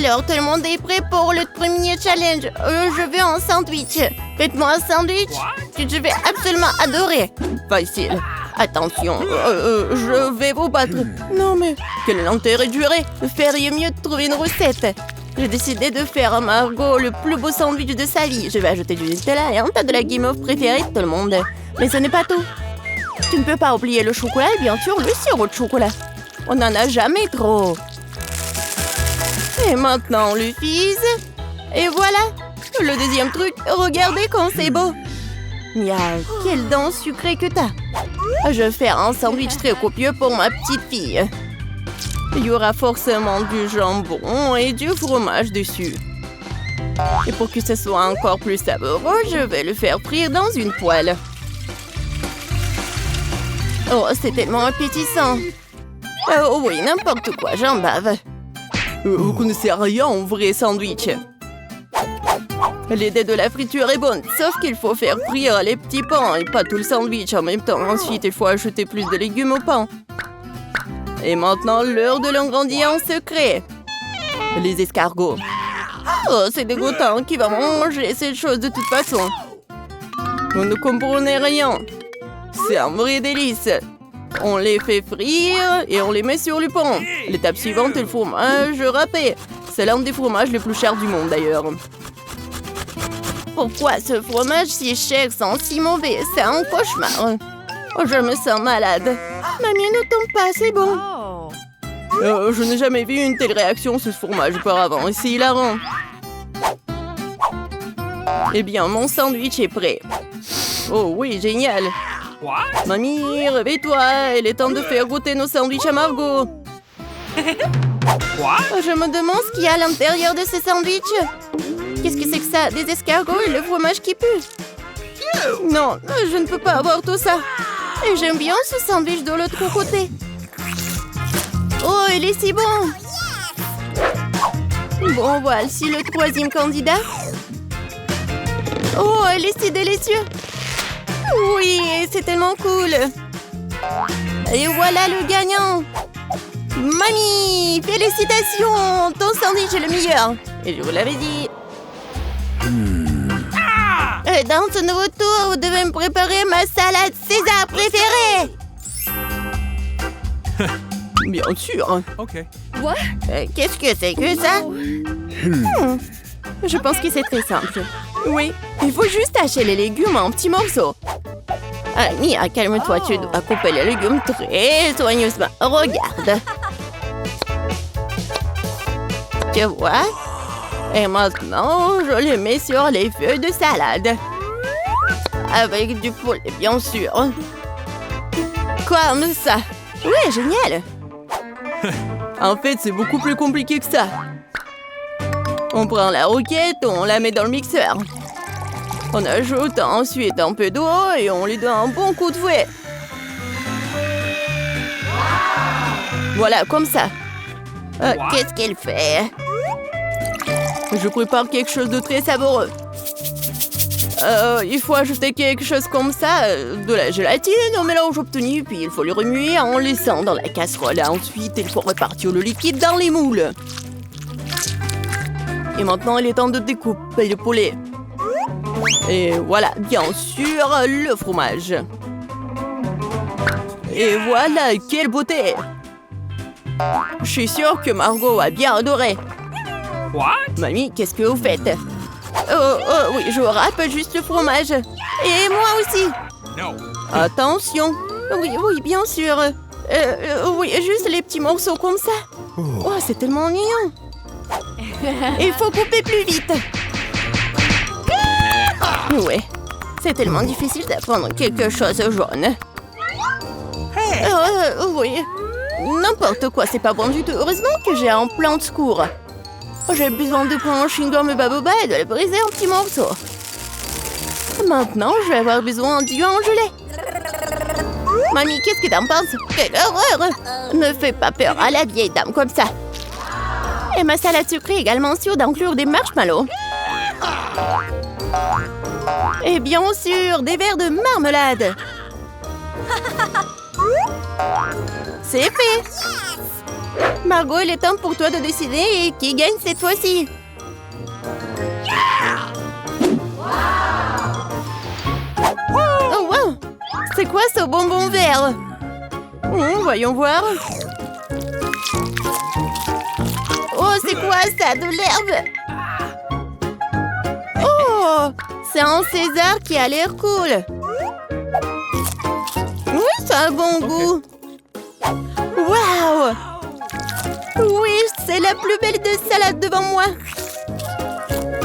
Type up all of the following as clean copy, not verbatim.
Alors, tout le monde est prêt pour le premier challenge. Je veux un sandwich. Faites-moi un sandwich. Je vais absolument adorer. Facile. Attention, je vais vous battre. Non mais, quel est l'intérêt de jurer? Vous feriez mieux de trouver une recette. J'ai décidé de faire à Margot le plus beau sandwich de sa vie. Je vais ajouter du Nutella et un tas de la guimauve préférée de tout le monde. Mais ce n'est pas tout. Tu ne peux pas oublier le chocolat et bien sûr le sirop de chocolat. On n'en a jamais trop. Et maintenant, le fils. Et voilà, le deuxième truc. Regardez quand c'est beau. Miaou, quelle dent sucrée que t'as. Je vais faire un sandwich très copieux pour ma petite fille. Il y aura forcément du jambon et du fromage dessus. Et pour que ce soit encore plus savoureux, je vais le faire frire dans une poêle. Oh, c'est tellement appétissant. Oh oui, n'importe quoi, j'en bave. Vous connaissez rien en vrai sandwich. L'idée de la friture est bonne, sauf qu'il faut faire frire les petits pains et pas tout le sandwich en même temps. Ensuite, il faut ajouter plus de légumes au pain. Et maintenant, l'heure de l'ingrédient secret. Les escargots. Oh, c'est dégoûtant. Qui va manger cette chose de toute façon? Vous ne comprenez rien. C'est un vrai délice. On les fait frire et on les met sur le pain. L'étape suivante est le fromage râpé. C'est l'un des fromages les plus chers du monde d'ailleurs. Pourquoi ce fromage si cher sent si mauvais? C'est un cauchemar. Oh, je me sens malade. Mamie, ne tombe pas, c'est bon. Je n'ai jamais vu une telle réaction sur ce fromage auparavant. Et c'est hilarant. Eh bien, mon sandwich est prêt. Oh oui, génial. Mamie, réveille-toi. Il est temps de faire goûter nos sandwichs à Margot. Je me demande ce qu'il y a à l'intérieur de ces sandwichs. Qu'est-ce que c'est que ça? Des escargots et le fromage qui pue? Non, je ne peux pas avoir tout ça. Et j'aime bien ce sandwich de l'autre côté. Oh, il est si bon. Bon, voici le troisième candidat. Oh, il est si délicieux. Oui, c'est tellement cool. Et voilà le gagnant. Mamie, félicitations. Ton sandwich est le meilleur. Et je vous l'avais dit. Dans ce nouveau tour, vous devez me préparer ma salade César préférée. Bien sûr. Ok. Qu'est-ce que c'est que ça? Je pense que c'est très simple. Oui, il faut juste hacher les légumes en petits morceaux. Mia, calme-toi, tu dois couper les légumes très soigneusement. Regarde. Tu vois? Et maintenant, je les mets sur les feuilles de salade. Avec du poulet, bien sûr. Comme ça. Oui, génial. En fait, c'est beaucoup plus compliqué que ça. On prend la roquette, on la met dans le mixeur. On ajoute ensuite un peu d'eau et on lui donne un bon coup de fouet. Voilà, comme ça. Qu'est-ce qu'elle fait? Je prépare quelque chose de très savoureux. Il faut ajouter quelque chose comme ça, de la gélatine au mélange obtenu, puis il faut le remuer en laissant dans la casserole. Ensuite, il faut répartir le liquide dans les moules. Et maintenant, il est temps de découper le poulet. Et voilà, bien sûr, le fromage. Et voilà, quelle beauté! Je suis sûre que Margot a bien adoré. Mamie, qu'est-ce que vous faites? Oh, oui, je râpe juste le fromage. Et moi aussi. Attention. Oui, bien sûr. Oui, juste les petits morceaux comme ça. Oh, c'est tellement ennuyant. Il faut couper plus vite. Ouais, c'est tellement difficile d'apprendre quelque chose jaune. Oui. N'importe quoi, c'est pas bon du tout. Heureusement que j'ai un plan de secours. J'ai besoin de prendre un chewing-gum Baboba et de le briser en petits morceaux. Maintenant, je vais avoir besoin d'yeux en gelée. Mamie, qu'est-ce que t'en penses? Quelle horreur! Ne fais pas peur à la vieille dame comme ça. Et ma salade sucrée est également sûre d'inclure des marshmallows. Et bien sûr, des verres de marmelade. C'est fait. Margot, il est temps pour toi de décider qui gagne cette fois-ci. Oh, wow! C'est quoi ce bonbon vert? Voyons voir. Oh, c'est quoi ça? De l'herbe? Oh, c'est un César qui a l'air cool. Oui, ça a un bon goût. Waouh! Oui, c'est la plus belle de salade devant moi.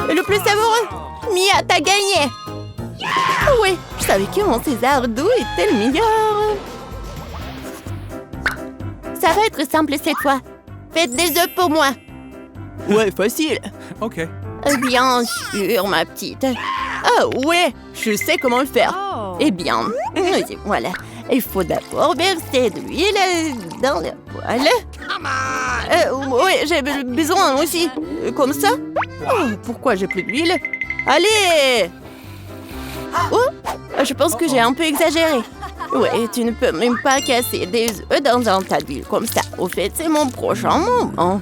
Et le plus savoureux. Mia, t'as gagné. Oui, je savais que mon César doux était le meilleur. Ça va être simple cette fois. Faites des œufs pour moi. Ouais, facile. OK. Bien sûr, ma petite. Ah ouais, je sais comment le faire. Eh bien, voilà. Il faut d'abord verser de l'huile dans la poêle. Oui, j'ai besoin aussi. Comme ça. Oh, pourquoi j'ai plus d'huile? Allez! Oh, je pense que j'ai un peu exagéré. Ouais, tu ne peux même pas casser des œufs dans un tas d'huile comme ça. Au fait, c'est mon prochain moment.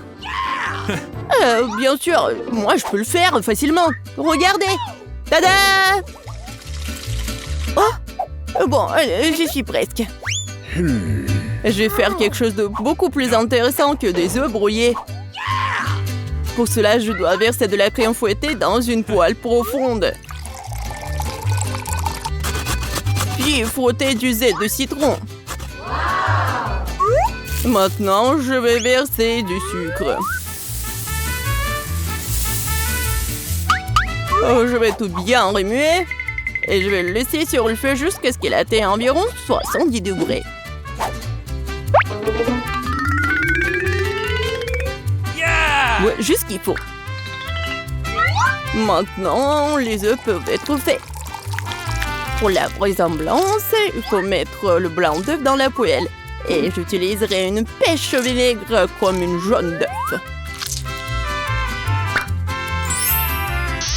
Bien sûr, moi je peux le faire facilement. Regardez! Tada! Oh! Bon, j'y suis presque. Je vais faire quelque chose de beaucoup plus intéressant que des œufs brouillés. Pour cela, je dois verser de la crème fouettée dans une poêle profonde. Puis frotter du zeste de citron. Maintenant, je vais verser du sucre. Oh, je vais tout bien remuer. Et je vais le laisser sur le feu jusqu'à ce qu'il atteigne environ 70 degrés. Ouais, juste ce qu'il faut. Maintenant, les œufs peuvent être faits. Pour la vraisemblance, il faut mettre le blanc d'œuf dans la poêle. Et j'utiliserai une pêche au vinaigre comme une jaune d'œuf.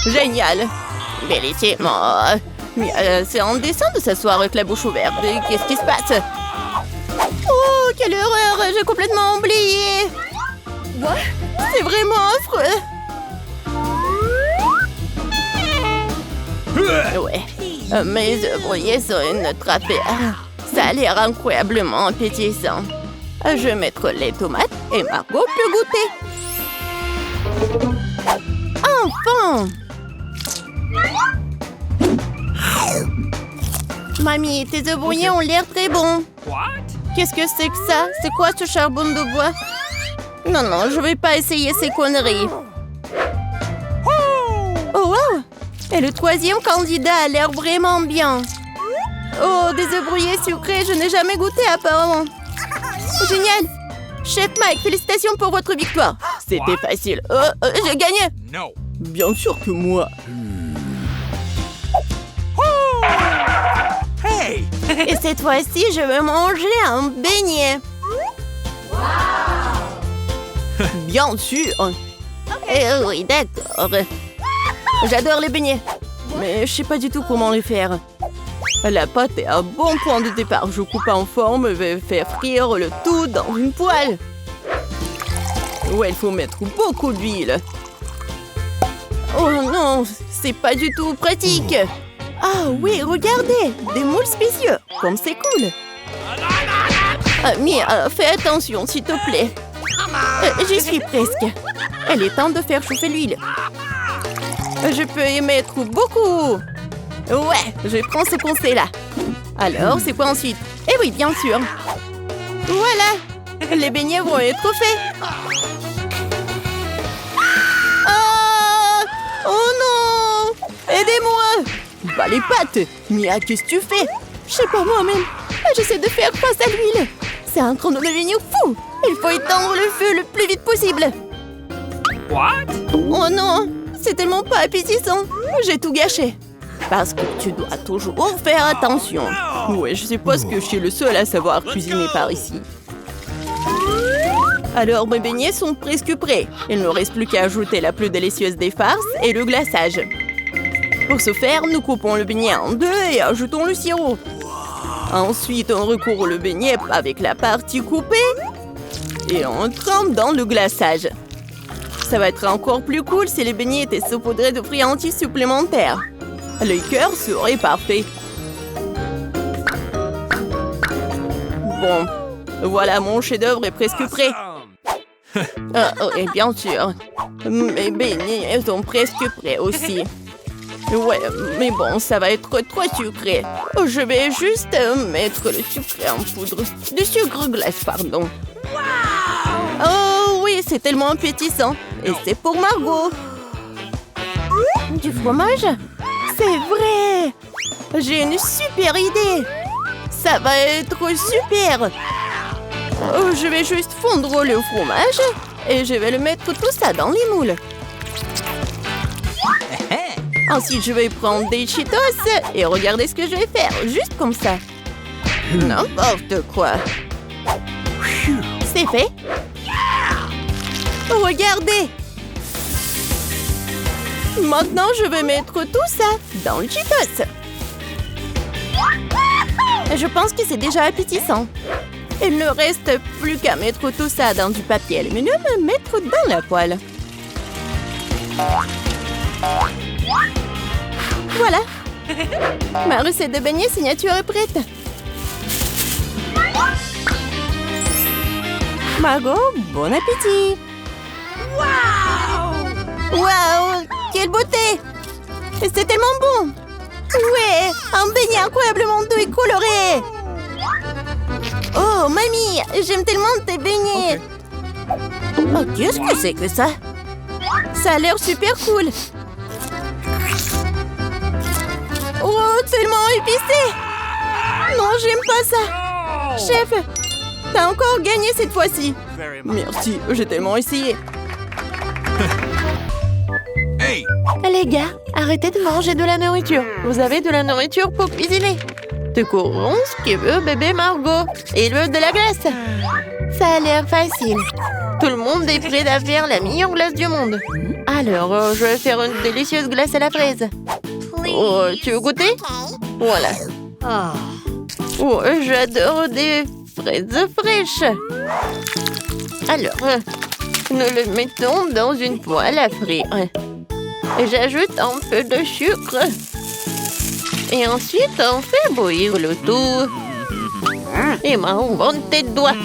Génial! Bellissimo! Mais c'est indécent de s'asseoir avec la bouche ouverte. Qu'est-ce qui se passe? Oh, quelle horreur! J'ai complètement oublié! C'est vraiment affreux! Ouais, mes œufs brouillés sont une trappère. Ça a l'air incroyablement appétissant. Je vais mettre les tomates et Margot peut goûter. Enfin! Mamie, tes œufs brouillés ont l'air très bons. Qu'est-ce que c'est que ça? C'est quoi ce charbon de bois? Non, non, je vais pas essayer ces conneries. Oh, wow! Et le troisième candidat a l'air vraiment bien. Oh, des œufs brouillés sucrés, je n'ai jamais goûté apparemment. Génial! Chef Mike, félicitations pour votre victoire. C'était facile. J'ai gagné. No. Bien sûr que moi. Hey! Et cette fois-ci, je vais manger un beignet. Bien sûr. Oui, d'accord. J'adore les beignets. Mais je sais pas du tout comment les faire. La pâte est un bon point de départ. Je coupe en forme et vais faire frire le tout dans une poêle. Ouais, il faut mettre beaucoup d'huile. Oh non, c'est pas du tout pratique. Ah oui, regardez, des moules spéciaux. Comme c'est cool. Mia, fais attention, s'il te plaît. J'y suis presque. Il est temps de faire chauffer l'huile. Je peux y mettre beaucoup. Ouais, je prends ce conseil-là. Alors, c'est quoi ensuite? Eh oui, bien sûr. Voilà, les beignets vont être faits. Ah! Oh non! Aidez-moi! Bah les pattes! Mia, qu'est-ce que tu fais? Je sais pas moi-même. J'essaie de faire face à l'huile. C'est un chrono de vigno fou. Il faut éteindre le feu le plus vite possible. What? Oh non! C'est tellement pas appétissant. J'ai tout gâché. Parce que tu dois toujours faire attention. Ouais, je suppose que je suis le seul à savoir cuisiner par ici. Alors, mes beignets sont presque prêts. Il ne reste plus qu'à ajouter la plus délicieuse des farces et le glaçage. Pour ce faire, nous coupons le beignet en deux et ajoutons le sirop. Ensuite, on recouvre le beignet avec la partie coupée. Et on trempe dans le glaçage. Ça va être encore plus cool si les beignets étaient saupoudrés de friandises supplémentaires. Le cœur serait parfait. Bon, voilà, mon chef-d'œuvre est presque prêt. Et bien sûr, mes beignets sont presque prêts aussi. Ouais, mais bon, ça va être trop sucré. Je vais juste mettre le sucre en poudre. Du sucre glace, pardon. Oh oui, c'est tellement appétissant. Et c'est pour Margot. Du fromage? C'est vrai! J'ai une super idée! Ça va être super! Je vais juste fondre le fromage et je vais le mettre tout ça dans les moules. Ensuite, je vais prendre des Cheetos et regardez ce que je vais faire, juste comme ça. N'importe quoi. C'est fait. Regardez. Maintenant, je vais mettre tout ça dans le Cheetos. Je pense que c'est déjà appétissant. Il ne reste plus qu'à mettre tout ça dans du papier aluminium et mettre dans la poêle. Voilà. Ma recette de beignets signature est prête. Margot, bon appétit. Waouh, quelle beauté. C'est tellement bon. Ouais, un beignet incroyablement doux et coloré. Oh, mamie, j'aime tellement tes beignets. Oh, qu'est-ce que c'est que ça? Ça a l'air super cool. Oh, tellement épicé. Non, j'aime pas ça. Chef, t'as encore gagné cette fois-ci. Merci, j'ai tellement essayé. Hey! Les gars, arrêtez de manger de la nourriture. Vous avez de la nourriture pour cuisiner. Découvrons ce que veut bébé Margot. Il veut de la glace. Ça a l'air facile. Tout le monde est prêt à faire la meilleure glace du monde. Alors, je vais faire une délicieuse glace à la fraise. Oh, tu veux goûter? Voilà. Oh, j'adore des fraises fraîches. Alors, nous le mettons dans une poêle à frire. Et j'ajoute un peu de sucre. Et ensuite, on fait bouillir le tout. Et on monte tes doigts.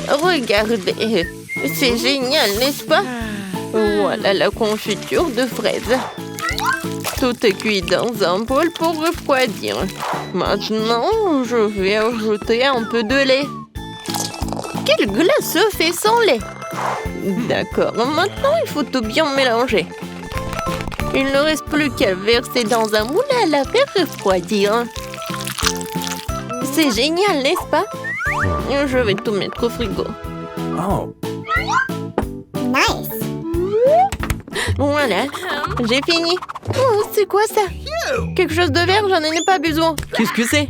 Regardez, c'est génial, n'est-ce pas? Voilà la confiture de fraises. Tout est cuit dans un bol pour refroidir. Maintenant, je vais ajouter un peu de lait. Quelle glace se fait sans lait? D'accord, maintenant il faut tout bien mélanger. Il ne reste plus qu'à verser dans un moule et à la faire refroidir. C'est génial, n'est-ce pas? Je vais tout mettre au frigo. Oh. Nice. Voilà, j'ai fini. Oh, c'est quoi ça? Quelque chose de vert, j'en ai pas besoin. Qu'est-ce que c'est?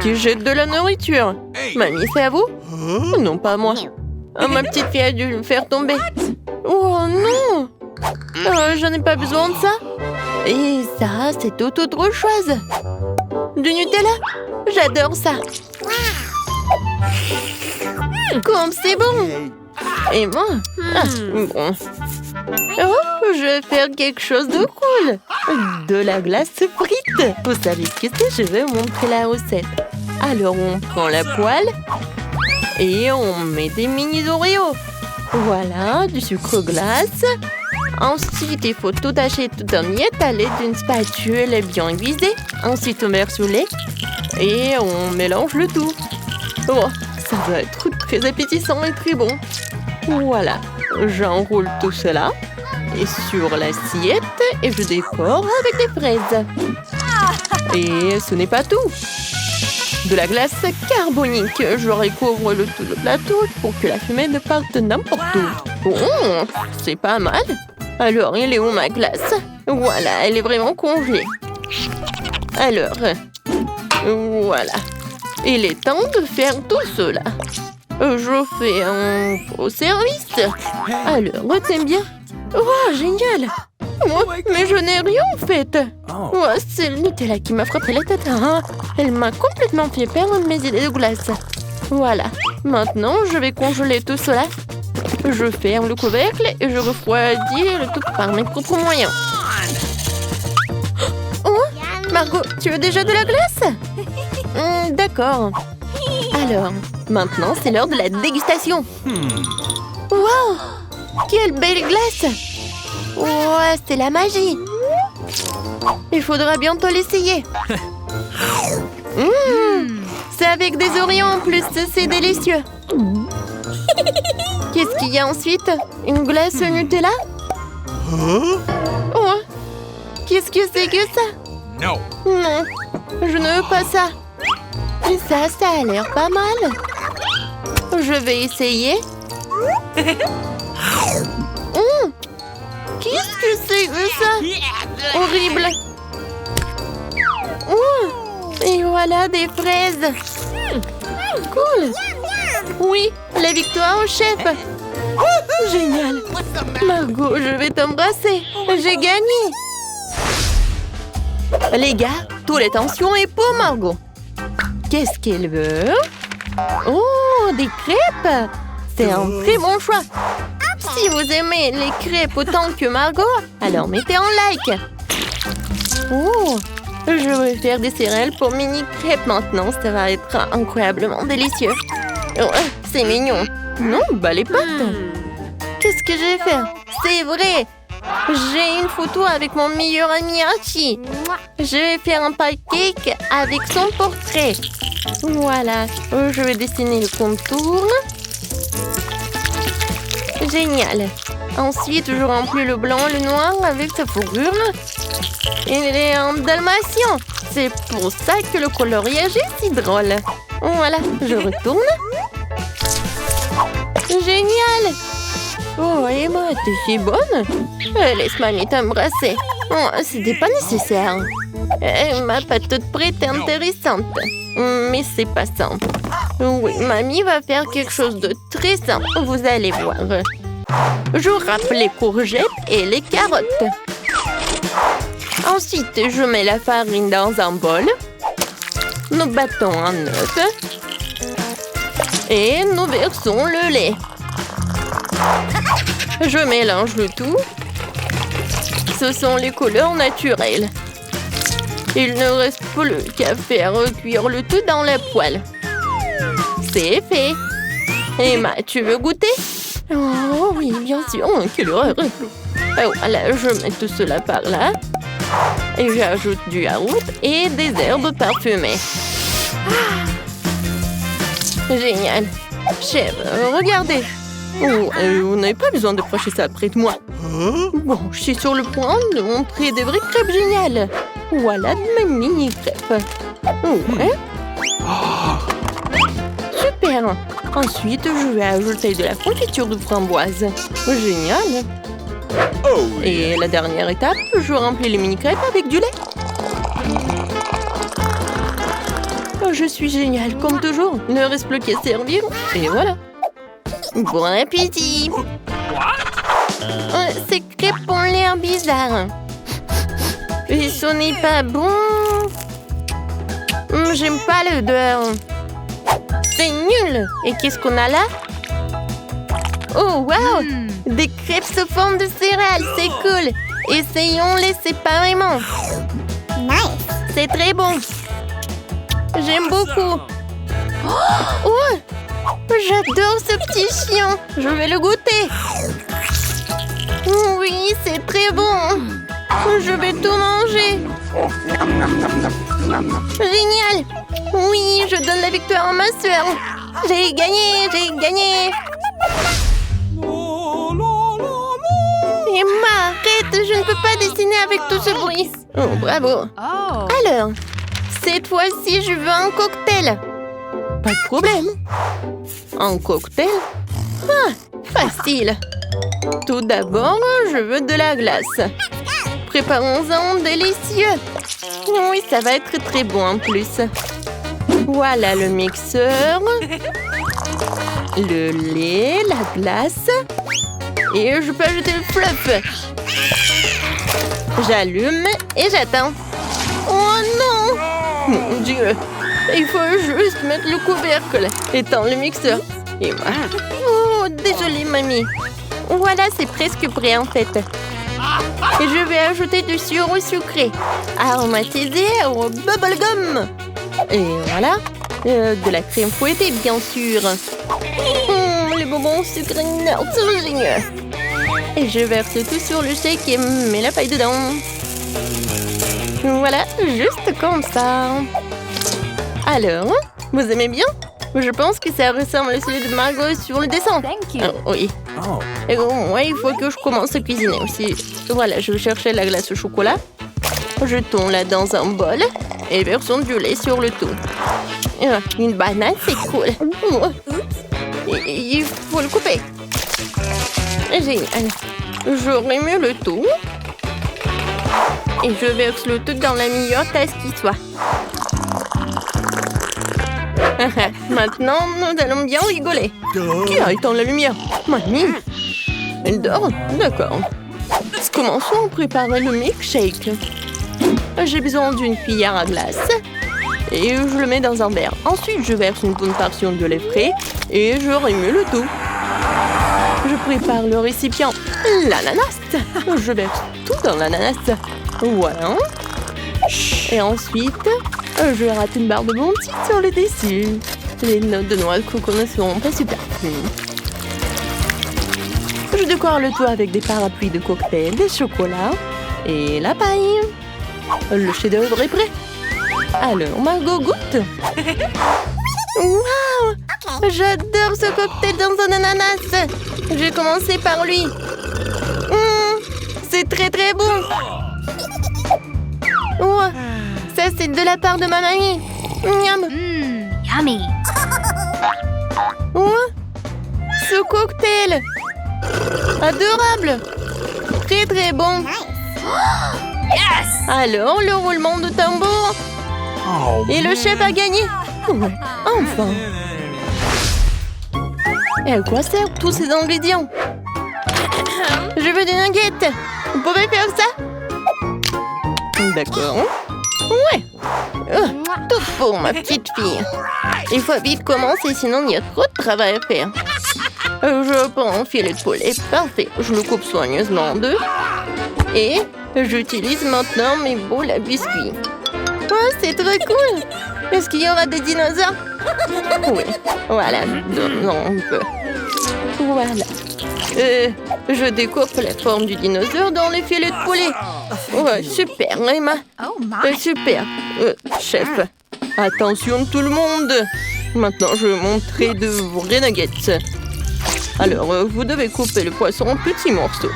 Qui jette de la nourriture? Mamie, c'est à vous? Non, pas à moi. Ma petite fille a dû le faire tomber. Oh non! J'en ai pas besoin de ça. Et ça, c'est tout autre chose. Du Nutella? J'adore ça. Comme c'est bon. Et moi? Bon. Oh, je vais faire quelque chose de cool. De la glace frite. Vous savez ce que c'est? Je vais vous montrer la recette. Alors, on prend la poêle et on met des mini Oreos. Voilà, du sucre glace. Ensuite, il faut tout hacher tout en miettes à l'aide d'une spatule bien aiguisée. Ensuite, on verse le lait et on mélange le tout. Oh, ça doit être très appétissant et très bon. Voilà, j'enroule tout cela et sur l'assiette et je décore avec des fraises. Et ce n'est pas tout. De la glace carbonique. Je recouvre le tout le plateau pour que la fumée ne parte n'importe où. Oh, c'est pas mal. Alors, il est où ma glace? Voilà, elle est vraiment congelée. Alors, voilà. Il est temps de faire tout cela. Je fais un faux service. Alors, t'aimes bien? Oh, génial! Oh, mais je n'ai rien fait. Oh, c'est le Nutella qui m'a frappé la tête. Elle m'a complètement fait perdre mes idées de glace. Voilà. Maintenant, je vais congeler tout cela. Je ferme le couvercle et je refroidis le tout par mes propres moyens. Oh, Margot, tu veux déjà de la glace? D'accord. Alors, maintenant, c'est l'heure de la dégustation. Wow! Quelle belle glace! Ouais, c'est la magie. Il faudra bientôt l'essayer. C'est avec des oreillons en plus, c'est délicieux. Qu'est-ce qu'il y a ensuite? Une glace au Nutella? Oh, qu'est-ce que c'est que ça? No. Non, je ne veux pas ça. Et ça a l'air pas mal. Je vais essayer. Qu'est-ce que c'est que ça? Horrible. Et voilà des fraises. Cool. Oui, la victoire au chef. Génial. Margot, je vais t'embrasser. J'ai gagné. Les gars, toute l'attention est pour Margot. Qu'est-ce qu'elle veut? Oh, des crêpes. C'est un très bon choix. Si vous aimez les crêpes autant que Margot, alors mettez un like. Oh, je vais faire des céréales pour mini crêpes maintenant. Ça va être incroyablement délicieux. Oh, c'est mignon. Non, bah les pâtes. Qu'est-ce que j'ai fait? C'est vrai. J'ai une photo avec mon meilleur ami Archie. Je vais faire un pancake avec son portrait. Voilà. Je vais dessiner le contour. Génial. Ensuite, je remplis le blanc et le noir avec sa fourrure. Il est en dalmatien. C'est pour ça que le coloriage est si drôle. Voilà, je retourne. Génial! Oh, Emma, t'es si bonne. Laisse mamie t'embrasser. Oh, c'était pas nécessaire. Ma pâte prête est intéressante. Mais c'est pas simple. Oui, mamie va faire quelque chose de très simple. Vous allez voir. Je râpe les courgettes et les carottes. Ensuite, je mets la farine dans un bol. Nous battons un œuf. Et nous versons le lait. Je mélange le tout. Ce sont les couleurs naturelles. Il ne reste plus qu'à faire cuire le tout dans la poêle. C'est fait. Emma, tu veux goûter? Oh oui, bien sûr. Oh, quelle horreur. Voilà, je mets tout cela par là. Et j'ajoute du yaourt et des herbes parfumées. Génial. Chef, regardez. Oh, vous n'avez pas besoin de procher ça près de moi. Bon, je suis sur le point de montrer des vraies crêpes géniales. Voilà de mes mini-crêpes. Ouais. Super. Ensuite, je vais ajouter de la confiture de framboise. Génial. Et la dernière étape, je remplis les mini-crêpes avec du lait. Je suis géniale, comme toujours. Il ne reste plus qu'à servir. Et voilà. Bon appétit. Ces crêpes ont l'air bizarres. Et ce n'est pas bon. J'aime pas l'odeur. C'est nul. Et qu'est-ce qu'on a là? Oh, wow. Des crêpes sous forme de céréales, c'est cool. Essayons-les séparément. Nice. C'est très bon. J'aime beaucoup. Oh, j'adore ce petit chien. Je vais le goûter. Oui, c'est très bon. Je vais tout manger. Génial. Oui, je donne la victoire à ma sœur. J'ai gagné, j'ai gagné. Emma, arrête, je ne peux pas dessiner avec tout ce bruit. Oh, bravo. Alors, cette fois-ci, je veux un cocktail. Pas de problème. Un cocktail? Ah, facile. Tout d'abord, je veux de la glace. Préparons-en délicieux. Oui, ça va être très bon en plus. Voilà le mixeur. Le lait, la glace. Et je peux ajouter le fluff. J'allume et j'attends. Oh non! Mon Dieu! Il faut juste mettre le couvercle, étendre le mixeur. Et voilà. Oh, désolée, mamie. Voilà, c'est presque prêt en fait. Et je vais ajouter du sirop sucré, aromatisé au bubblegum. Et voilà, de la crème fouettée, bien sûr. Les bonbons sucrés, c'est génial. Et je verse tout sur le shake et mets la paille dedans. Voilà, juste comme ça. Alors, vous aimez bien? Je pense que ça ressemble à celui de Margot sur le dessin. Oui. Oh. Et moi, il faut que je commence à cuisiner aussi. Voilà, je vais chercher la glace au chocolat. Jetons-la dans un bol et versons du lait sur le tout. Une banane, c'est cool. Il faut le couper. Génial. Je remue le tout. Et je verse le tout dans la meilleure tasse qui soit. Maintenant, nous allons bien rigoler. Qui a éteint la lumière? Mamie. Elle dort? D'accord. Commençons à préparer le milkshake. J'ai besoin d'une cuillère à glace. Et je le mets dans un verre. Ensuite, je verse une bonne portion de lait frais. Et je remue le tout. Je prépare le récipient. L'ananas. Je verse tout dans l'ananas. Voilà. Et ensuite, je rate une barre de Bounty sur le dessus. Les notes de noix de coco ne seront pas superflues. Je décore le tout avec des parapluies de cocktail, des chocolats et la paille. Le chef-d'œuvre est prêt. Alors, Margot goûte. Waouh! J'adore ce cocktail dans un ananas. J'ai commencé par lui. C'est très très bon. Wow. Ça, c'est de la part de ma mamie. Miam. Yummy. Oh, ce cocktail. Adorable. Très très bon. Yes! Alors, le roulement de tambour. Oh. Et le chef a gagné. Ouais, enfin. Et à quoi servent tous ces ingrédients? Je veux des nuggets. Vous pouvez faire ça? D'accord. Ouais. Tout pour ma petite fille. Il faut vite commencer, sinon il y a trop de travail à faire. Je prends un filet de poulet. Parfait. Je le coupe soigneusement en deux. Et j'utilise maintenant mes boules à biscuits. Oh, c'est très cool. Est-ce qu'il y aura des dinosaures? Oui. Voilà. Non, on peut. Voilà. Je découpe la forme du dinosaure dans les filets de poulet. Ouais, super, Emma. Oh my. Super. Chef, attention tout le monde. Maintenant, je vais montrer de vrais nuggets. Alors, vous devez couper le poisson en petits morceaux.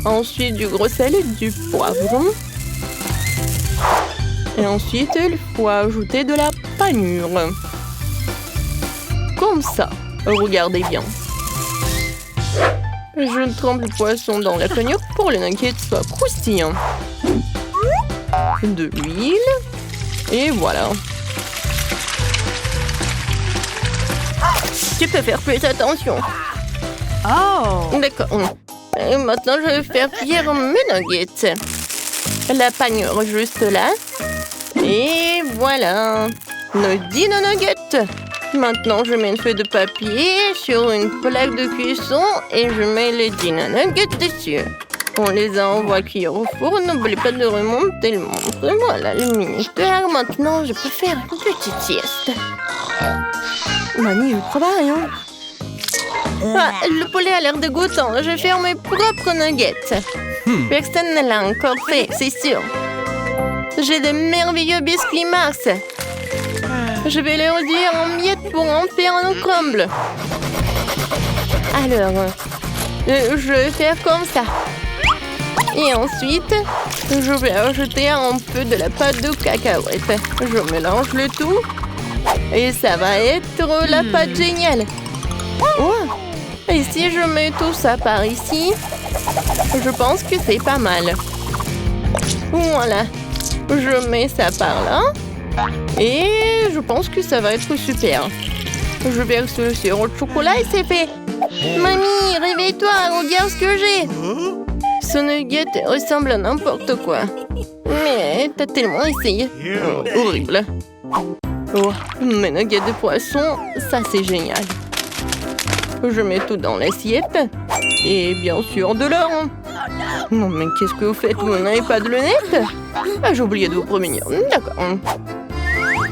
Ensuite, du gros sel et du poivron. Et ensuite, il faut ajouter de la panure. Comme ça. Regardez bien. Je trempe le poisson dans la panure pour que les nuggets soient croustillants. De l'huile. Et voilà. Tu peux faire plus attention. Oh. D'accord. Et maintenant, je vais faire cuire mes nuggets. La panure juste là. Et voilà. Nos dino nuggets. Maintenant, je mets une feuille de papier sur une plaque de cuisson et je mets les dino nuggets dessus. On les envoie cuire au four. N'oubliez pas de remonter le montre. Voilà le minuteur. Maintenant, je peux faire une petite sieste. Mamie, il travaille, hein? Ah, le poulet a l'air dégoûtant. Je vais faire mes propres nuggets. Personne ne l'a encore fait, c'est sûr. J'ai de merveilleux biscuits Mars. Je vais les réduire en miettes pour en faire un crumble. Alors, je vais faire comme ça. Et ensuite, je vais ajouter un peu de la pâte de cacahuète. Je mélange le tout. Et ça va être la pâte géniale. Oh. Et si je mets tout ça par ici, je pense que c'est pas mal. Voilà. Je mets ça par là. Et je pense que ça va être super. Je verse le sirop de chocolat et c'est fait. Mamie, réveille-toi, regarde ce que j'ai. Ce nugget ressemble à n'importe quoi. Mais t'as tellement essayé. Horrible. Oh, mes nuggets de poisson, ça c'est génial. Je mets tout dans l'assiette. Et bien sûr de l'or. Non mais qu'est-ce que vous faites? Vous n'avez pas de lunettes? Ah, j'ai oublié de vous prévenir. D'accord.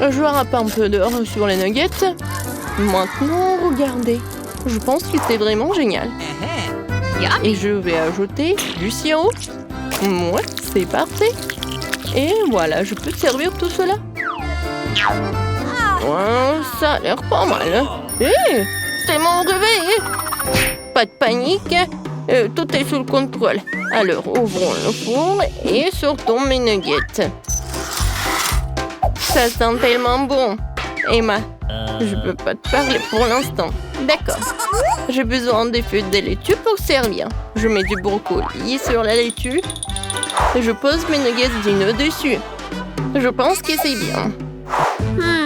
Je râpe un peu d'or sur les nuggets. Maintenant, regardez. Je pense que c'est vraiment génial. Et je vais ajouter du sirop. Ouais, c'est parfait. Et voilà, je peux servir tout cela. Ouais, ça a l'air pas mal. Hé, c'est mon réveil. Pas de panique. Tout est sous le contrôle. Alors, ouvrons le four et sortons mes nuggets. Ça sent tellement bon. Emma, je peux pas te parler pour l'instant. D'accord. J'ai besoin des feuilles de laitue pour servir. Je mets du brocoli sur la laitue. Et je pose mes nuggets dino dessus. Je pense que c'est bien.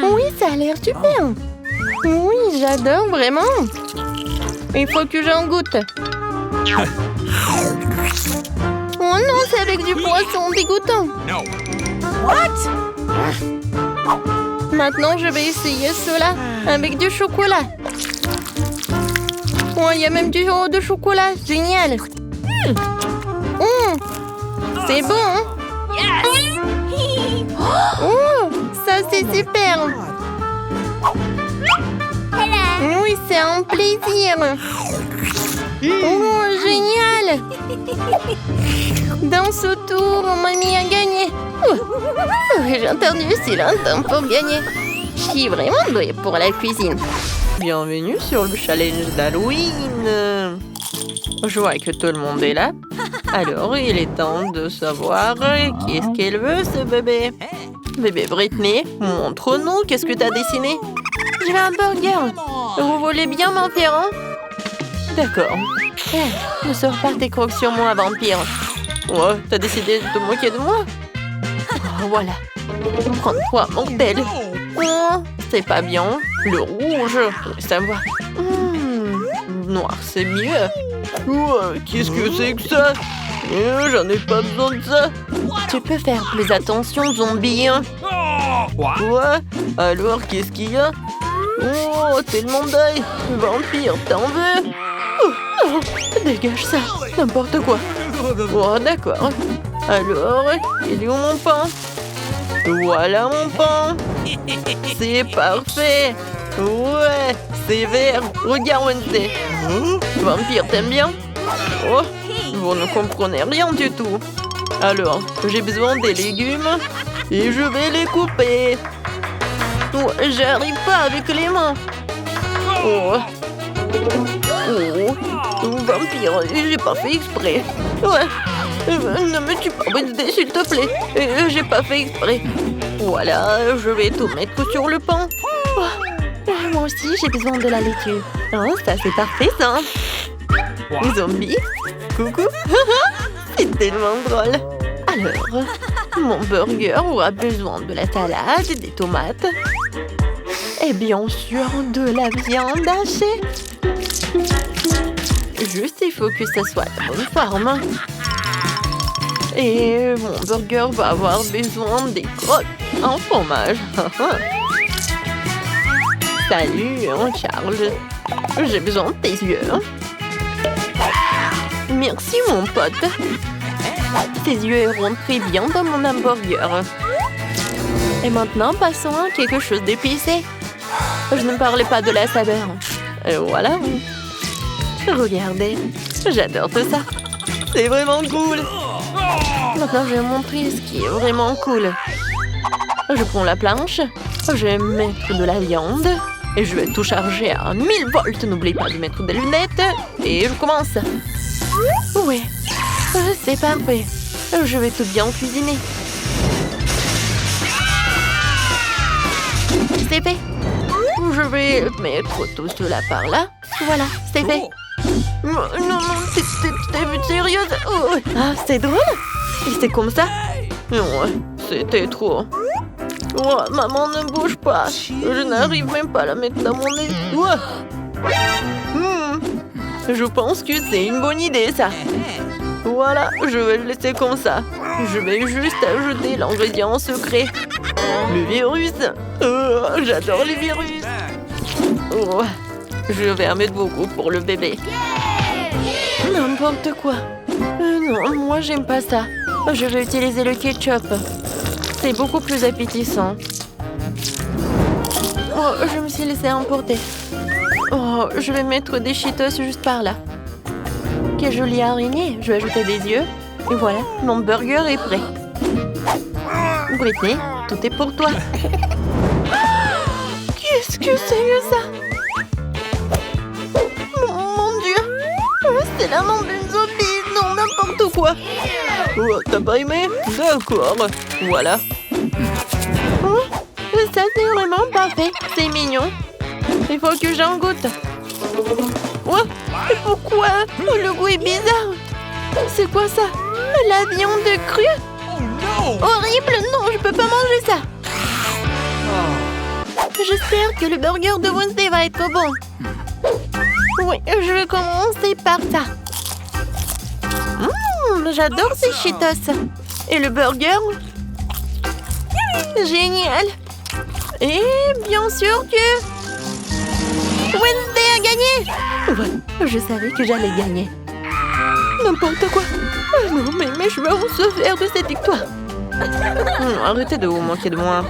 Oui, ça a l'air super. Oui, j'adore vraiment. Il faut que j'en goûte. Oh non, c'est avec du poisson dégoûtant. No. Maintenant, je vais essayer cela avec du chocolat. Oh, il y a même du haut de chocolat. Génial. C'est bon, hein? Oh, ça, c'est super. Oui, c'est un plaisir. Oh, génial. Dans ce tour, mamie a gagné. J'ai entendu si longtemps pour gagner. Je suis vraiment douée pour la cuisine. Bienvenue sur le challenge d'Halloween. Je vois que tout le monde est là. Alors, il est temps de savoir qu'est-ce qu'elle veut, ce bébé. Bébé Britney, montre-nous, qu'est-ce que t'as dessiné? Je veux un burger. Vous voulez bien m'en faire un? D'accord. Ne sors pas tes crocs sur moi, vampire. Ouais, t'as décidé de te moquer de moi? Oh, voilà. Prends-toi, mortel. Oh, c'est pas bien. Le rouge, ça va. Noir, c'est mieux. Ouais, qu'est-ce que c'est que ça? J'en ai pas besoin de ça. Tu peux faire plus attention, zombie. Ouais, alors qu'est-ce qu'il y a? Oh, tellement d'œil. Vampire, t'en veux? Dégage ça, n'importe quoi. Oh, d'accord. Alors, il est où mon pain? Voilà mon pain. C'est parfait. Ouais, c'est vert. Regarde, Wednesday. Vampire, t'aimes bien? Oh, vous ne comprenez rien du tout. Alors, j'ai besoin des légumes et je vais les couper. Oh, j'arrive pas avec les mains. Oh. Oh, vampire, j'ai pas fait exprès. Ouais. Ne me tue pas, Wednesday, s'il te plaît. J'ai pas fait exprès. Voilà, je vais tout mettre sur le pain. Oh, moi aussi, j'ai besoin de la laitue. Oh, ça, c'est parfait, ça. Zombie, coucou. C'est tellement drôle. Alors, mon burger aura besoin de la salade, des tomates. Et bien sûr, de la viande hachée. Juste, il faut que ça soit de bonne forme. Et mon burger va avoir besoin des crottes en fromage. Salut, Charles. J'ai besoin de tes yeux. Merci, mon pote. Tes yeux iront très bien dans mon hamburger. Et maintenant, passons à quelque chose d'épicé. Je ne parlais pas de la saveur. Et voilà. Regardez, j'adore tout ça. C'est vraiment cool. Maintenant, je vais montrer ce qui est vraiment cool. Je prends la planche, je vais mettre de la viande et je vais tout charger à 1000 volts. N'oublie pas de mettre des lunettes et je commence. Oui, c'est parfait. Je vais tout bien cuisiner. C'est fait. Je vais mettre tout cela par là. Voilà, c'est fait. Non, t'es sérieuse? Oh. Ah, c'est drôle. Et c'est comme ça? Non, c'était trop. Oh, maman, ne bouge pas. Je n'arrive même pas à la mettre dans mon nez. Oh. Je pense que c'est une bonne idée, ça. Voilà, je vais le laisser comme ça. Je vais juste ajouter l'ingrédient secret. Le virus. Oh, j'adore les virus. Oh, je vais en mettre beaucoup pour le bébé. N'importe quoi. Non, moi j'aime pas ça. Je vais utiliser le ketchup. C'est beaucoup plus appétissant. Oh, je me suis laissée emporter. Oh, je vais mettre des Cheetos juste par là. Quelle jolie araignée. Je vais ajouter des yeux. Et voilà, mon burger est prêt. Britney, tout est pour toi. Qu'est-ce que c'est que ça? Mon Dieu. C'est la main d'une zombie. Non, n'importe quoi. Oh, t'as pas aimé? D'accord. Voilà. Oh, ça, c'est vraiment parfait. C'est mignon. Il faut que j'en goûte. Oh, pourquoi? Le goût est bizarre. C'est quoi ça? La viande crue? Oh no! Horrible! Non, je peux pas manger ça. J'espère que le burger de Wednesday va être bon. Oui, je vais commencer par ça. J'adore ces Cheetos. Et le burger? Génial. Et bien sûr que Wednesday a gagné. Ouais, je savais que j'allais gagner. N'importe quoi. Non, mais je veux en se faire de cette victoire. Arrêtez de vous moquer de moi.